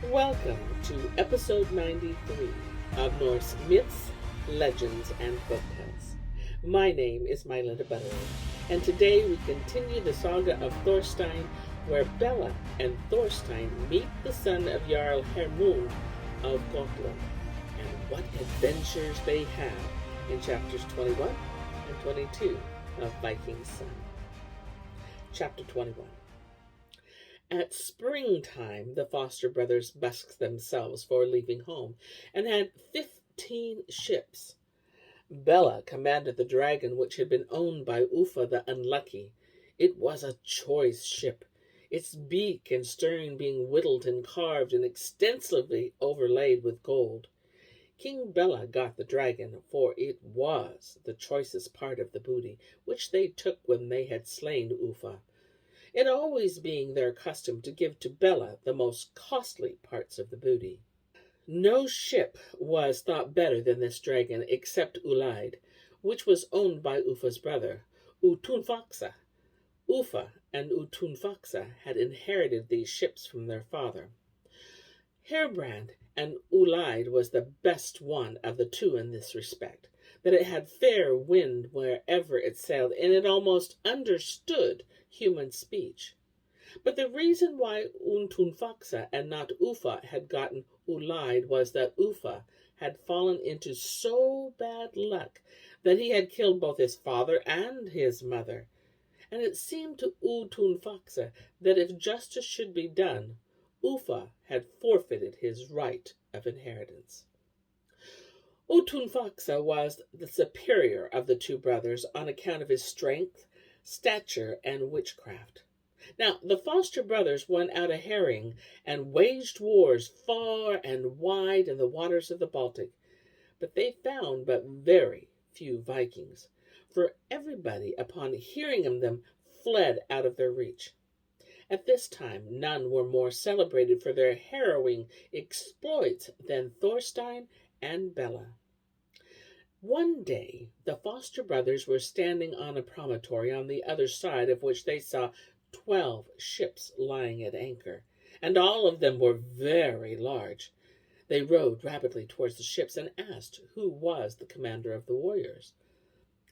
Welcome to episode 93 of Norse Myths, Legends, and Folktales. My name is MyLinda, Butterworth, and today we continue the saga of Thorstein, where Bele and Thorstein meet the son of Jarl Hermund of Gautland, and what adventures they have in chapters 21 and 22 of Viking's Son. Chapter 21. At springtime, the foster brothers busked themselves for leaving home, and had 15 ships. Bele commanded the dragon which had been owned by Uffa the Unlucky. It was a choice ship, its beak and stern being whittled and carved and extensively overlaid with gold. King Bele got the dragon, for it was the choicest part of the booty, which they took when they had slain Uffa, it always being their custom to give to Bele the most costly parts of the booty. No ship was thought better than this dragon, except Ullaid, which was owned by Uffa's brother, Utunfaxa. Uffa and Utunfaxa had inherited these ships from their father. Hairbrand and Ullaid was the best one of the two in this respect, that it had fair wind wherever it sailed, and it almost understood human speech. But the reason why Utunfaxa and not Uffa had gotten Ullaid was that Uffa had fallen into so bad luck that he had killed both his father and his mother, and it seemed to Utunfaxa that if justice should be done, Uffa had forfeited his right of inheritance. Utunfaxa was the superior of the two brothers on account of his strength, stature, and witchcraft. Now, the foster brothers went out a herring and waged wars far and wide in the waters of the Baltic, but they found but very few Vikings, for everybody, upon hearing of them, fled out of their reach. At this time, none were more celebrated for their harrowing exploits than Thorstein and Bele. One day, the foster brothers were standing on a promontory, on the other side of which they saw 12 ships lying at anchor, and all of them were very large. They rowed rapidly towards the ships and asked who was the commander of the warriors.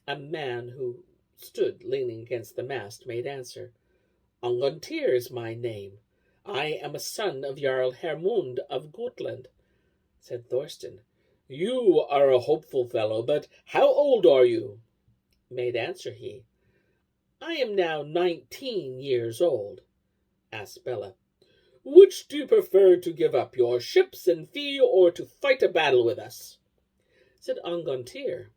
A man who stood leaning against the mast made answer, "Angantyr is my name. I am a son of Jarl Hermund of Gautland." Said Thorstein, "You are a hopeful fellow, but how old are you?" Made answer he, "I am now 19 years old." Asked Bele, "Which do you prefer, to give up your ships and fee, or to fight a battle with us?" Said Angantyr,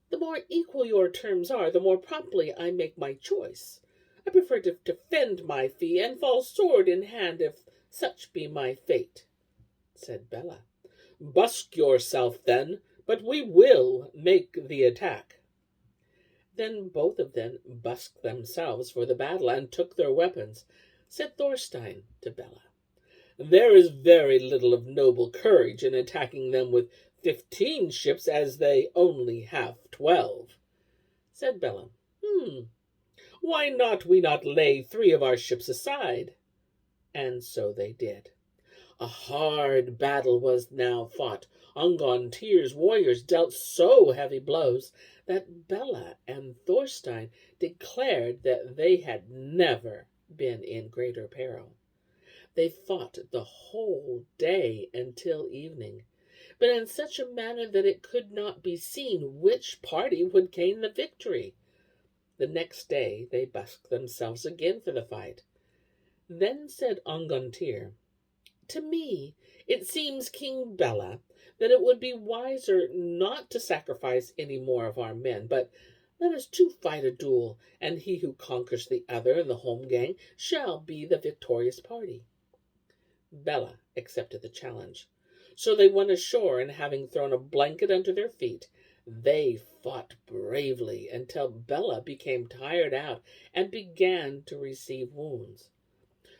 "The more equal your terms are, the more promptly I make my choice. I prefer to defend my fee and fall sword in hand if such be my fate." Said Bele, "Busk yourself then, but we will make the attack." Then both of them busked themselves for the battle and took their weapons. Said Thorstein to Bele, "There is very little of noble courage in attacking them with 15 ships, as they only have 12. Said Bele, "Why not we not lay 3 of our ships aside?" And so they did. A hard battle was now fought. Angantyr's warriors dealt so heavy blows that Bele and Thorstein declared that they had never been in greater peril. They fought the whole day until evening, but in such a manner that it could not be seen which party would gain the victory. The next day they busked themselves again for the fight. Then said Angantyr, "To me, it seems, King Bele, that it would be wiser not to sacrifice any more of our men, but let us two fight a duel, and he who conquers the other in the holmgang shall be the victorious party." Bele accepted the challenge. So they went ashore, and having thrown a blanket under their feet, they fought bravely until Bele became tired out and began to receive wounds.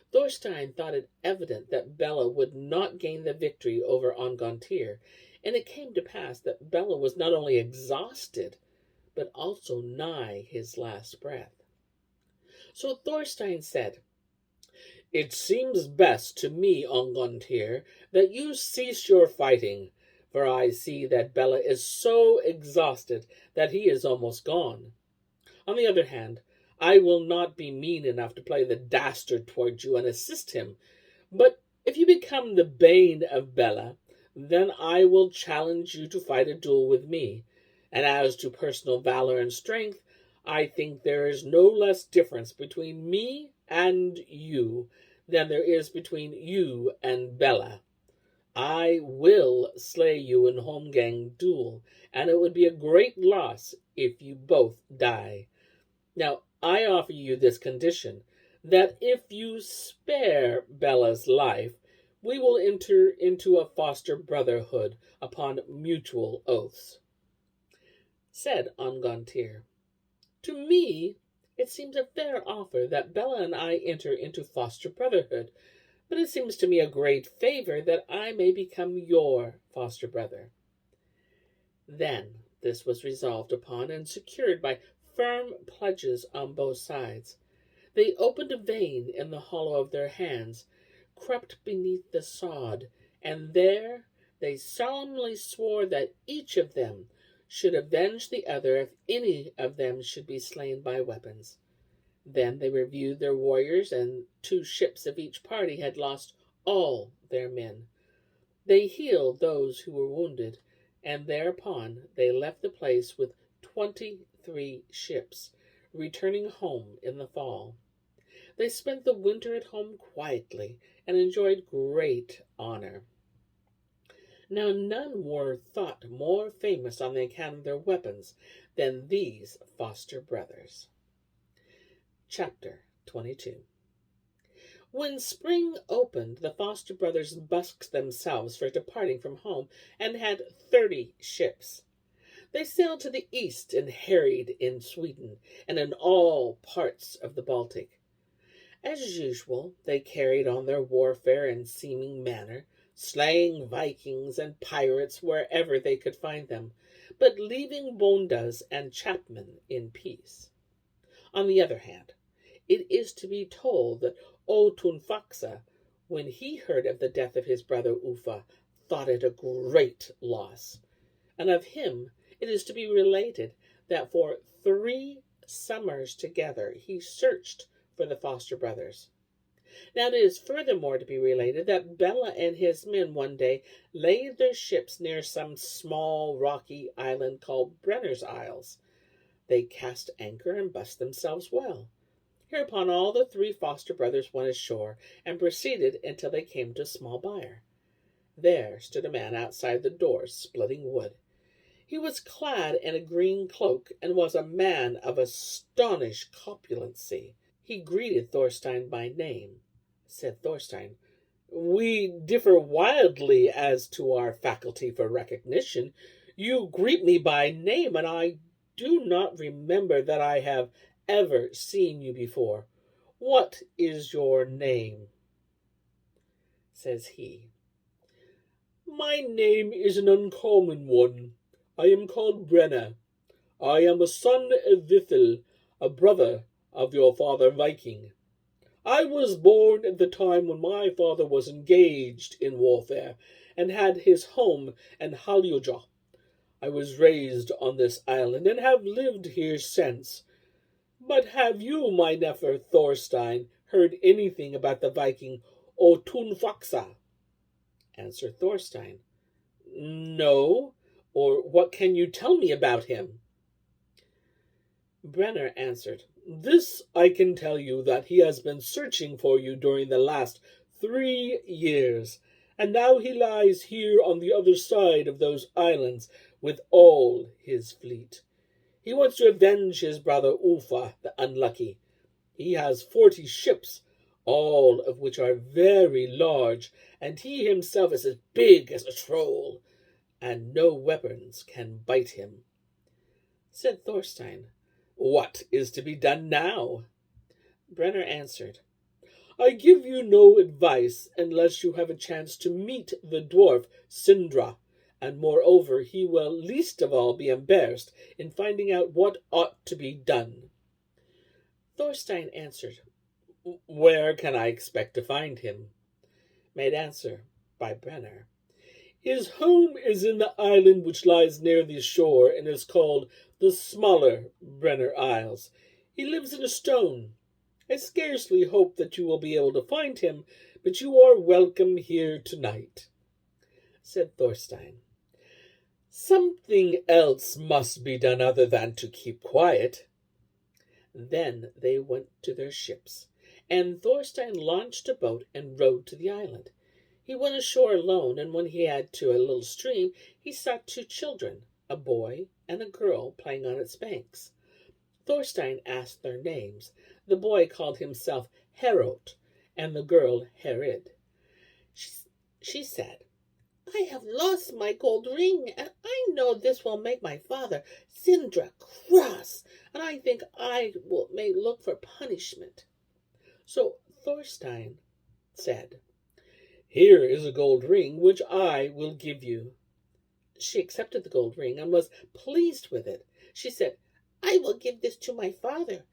Thorstein thought it evident that Bele would not gain the victory over Angantyr, and it came to pass that Bele was not only exhausted, but also nigh his last breath. So Thorstein said, It seems best to me, Angantyr, that you cease your fighting, for I see that Bele is so exhausted that he is almost gone. On the other hand, I will not be mean enough to play the dastard toward you and assist him, but if you become the bane of Bele, then I will challenge you to fight a duel with me, and as to personal valor and strength, I think there is no less difference between me and you than there is between you and Bele. I will slay you in holmgang duel, and it would be a great loss if you both die. Now, I offer you this condition, that if you spare Bele's life, we will enter into a foster brotherhood upon mutual oaths. Said Angantyr, to me, it seems a fair offer that Bele and I enter into foster brotherhood, but it seems to me a great favor that I may become your foster brother. Then this was resolved upon and secured by firm pledges on both sides. They opened a vein in the hollow of their hands, crept beneath the sod, and there they solemnly swore that each of them should avenge the other if any of them should be slain by weapons. Then they reviewed their warriors, and 2 ships of each party had lost all their men. They healed those who were wounded, and thereupon they left the place with 23 ships, returning home in the fall. They spent the winter at home quietly and enjoyed great honor. Now none were thought more famous on the account of their weapons than these foster brothers. Chapter 22. When spring opened, the foster brothers busked themselves for departing from home, and had 30 ships. They sailed to the east and harried in Sweden and in all parts of the Baltic. As usual, they carried on their warfare in seeming manner, slaying Vikings and pirates wherever they could find them, but leaving bondas and chapmen in peace. On the other hand, it is to be told that Tunfaxa, when he heard of the death of his brother Ufa, thought it a great loss. And of him it is to be related that for 3 summers together he searched for the foster brothers. Now it is furthermore to be related that Bele and his men one day laid their ships near some small rocky island called Brenner's Isles. They cast anchor and bussed themselves well. Hereupon all the 3 foster brothers went ashore, and proceeded until they came to a small byre. There stood a man outside the door, splitting wood. He was clad in a green cloak, and was a man of astonished corpulency. He greeted Thorstein by name. Said Thorstein, we differ wildly as to our faculty for recognition. You greet me by name, and I do not remember that I have ever seen you before. What is your name? Says he, my name is an uncommon one. I am called Brenna. I am a son of Vithel, a brother of your father Viking. I was born at the time when my father was engaged in warfare, and had his home in Haljoja. I was raised on this island, and have lived here since. But have you, my nephew Thorstein, heard anything about the Viking Tunfaxa? Answered Thorstein, no, or what can you tell me about him? Brenner answered, this I can tell you, that he has been searching for you during the last 3 years, and now he lies here on the other side of those islands with all his fleet. He wants to avenge his brother Ufa, the unlucky. He has 40 ships, all of which are very large, and he himself is as big as a troll, and no weapons can bite him. Said Thorstein, what is to be done now? Brenner answered, I give you no advice unless you have a chance to meet the dwarf Sindra, and moreover he will least of all be embarrassed in finding out what ought to be done. Thorstein answered, Where can I expect to find him? Made answer by Brenner. His home is in the island which lies near the shore and is called the smaller Brenner Isles. He lives in a stone. I scarcely hope that you will be able to find him, but you are welcome here tonight, said Thorstein. Something else must be done other than to keep quiet. Then they went to their ships, and Thorstein launched a boat and rowed to the island. He went ashore alone, and when he had to a little stream, he saw two children, a boy and a girl, playing on its banks. Thorstein asked their names. The boy called himself Heorot, and the girl Herid. She said, I have lost my gold ring, and I know this will make my father, Sindri, cross, and I think may look for punishment. So Thorstein said, Here is a gold ring which I will give you. She accepted the gold ring and was pleased with it. She said, I will give this to my father,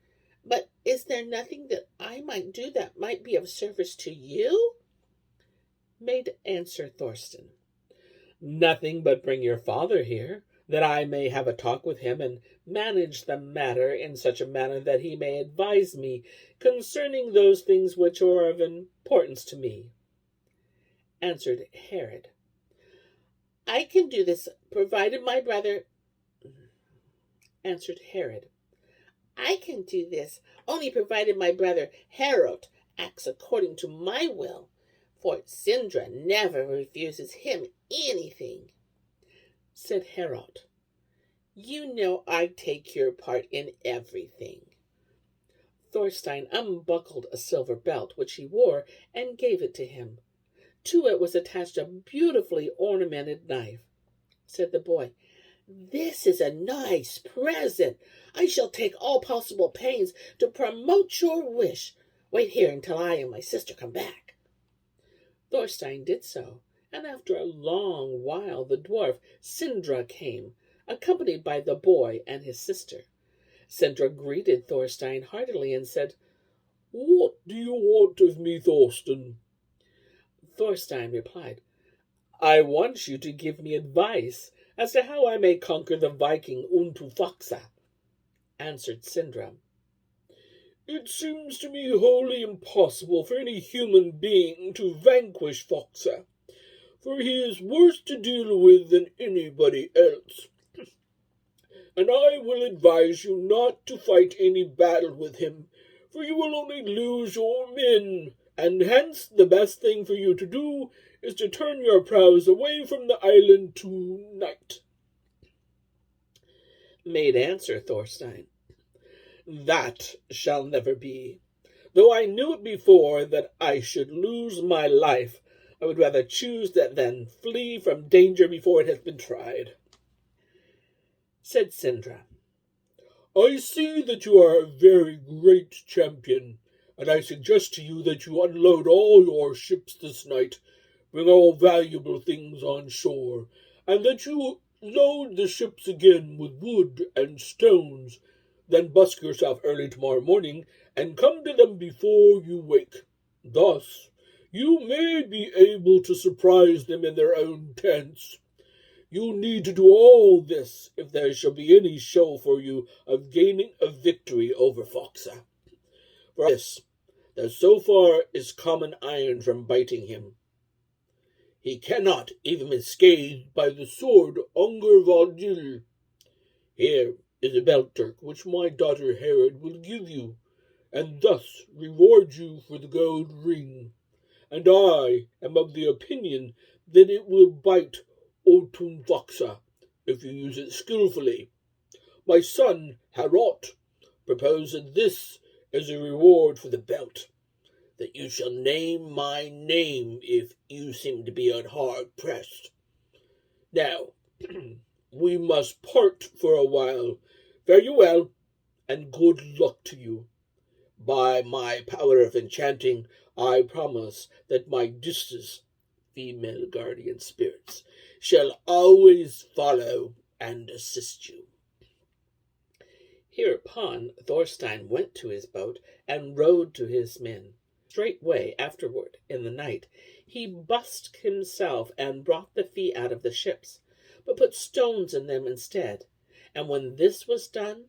but is there nothing that I might do that might be of service to you? Made answer Thorstein, Nothing but bring your father here, that I may have a talk with him and manage the matter in such a manner that he may advise me concerning those things which are of importance to me. Answered Herod, I can do this, provided my brother... Answered Herod, I can do this, only provided my brother Heorot acts according to my will, for Sindri never refuses him anything. Said Heorot, You know I take your part in everything. Thorstein unbuckled a silver belt which he wore and gave it to him. To it was attached a beautifully ornamented knife. Said the boy, This is a nice present. I shall take all possible pains to promote your wish. Wait here until I and my sister come back. Thorstein did so, and after a long while the dwarf Sindri came, accompanied by the boy and his sister. Sindri greeted Thorstein heartily and said, What do you want of me, Thorstein? Thorstein replied, I want you to give me advice as to how I may conquer the Viking Untufaxa. Answered Sindri, It seems to me wholly impossible for any human being to vanquish Foxa, for he is worse to deal with than anybody else. And I will advise you not to fight any battle with him, for you will only lose your men, and hence the best thing for you to do is to turn your prows away from the island tonight. Made answer Thorstein, That shall never be. Though I knew it before that I should lose my life, I would rather choose that than flee from danger before it has been tried. Said Sindri, I see that you are a very great champion, and I suggest to you that you unload all your ships this night, bring all valuable things on shore, and that you load the ships again with wood and stones. Then busk yourself early tomorrow morning, and come to them before you wake. Thus, you may be able to surprise them in their own tents. You need to do all this if there shall be any show for you of gaining a victory over Foxa. For this, that so far is common iron from biting him. He cannot even be scathed by the sword Ungervaldil. Here is a belt dirk which my daughter Herod will give you, and thus reward you for the gold ring. And I am of the opinion that it will bite Otunvoxa if you use it skillfully. My son Heorot proposes this as a reward for the belt, that you shall name my name if you seem to be hard pressed. Now, we must part for a while. Fare you well, and good luck to you. By my power of enchanting, I promise that my disses, female guardian spirits, shall always follow and assist you. Hereupon Thorstein went to his boat and rowed to his men. Straightway afterward, in the night, he busked himself and brought the fee out of the ships, but put stones in them instead. And when this was done,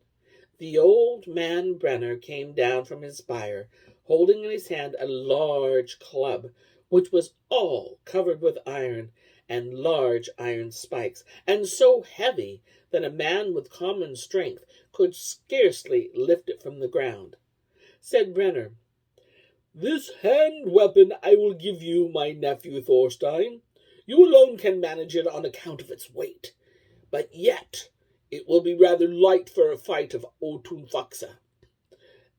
the old man Brenner came down from his byre, holding in his hand a large club, which was all covered with iron, and large iron spikes, and so heavy that a man with common strength could scarcely lift it from the ground. Said Brenner, "This hand weapon I will give you, my nephew Thorstein. You alone can manage it on account of its weight, but yet it will be rather light for a fight of Otunfaxa.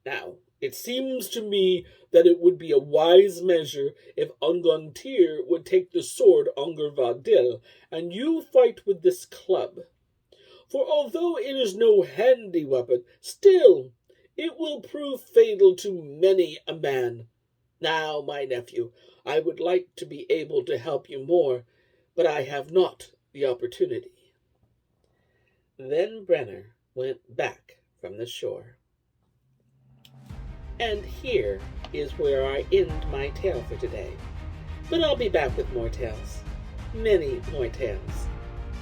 Now, it seems to me that it would be a wise measure if Angantyr would take the sword Angervadil, and you fight with this club. For although it is no handy weapon, still it will prove fatal to many a man. Now, my nephew, I would like to be able to help you more, but I have not the opportunity." Then Brenner went back from the shore. And here is where I end my tale for today. But I'll be back with more tales. Many more tales.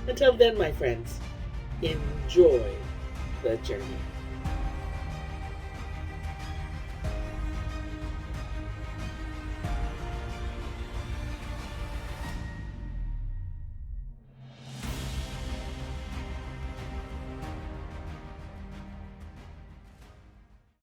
Until then, my friends, enjoy the journey.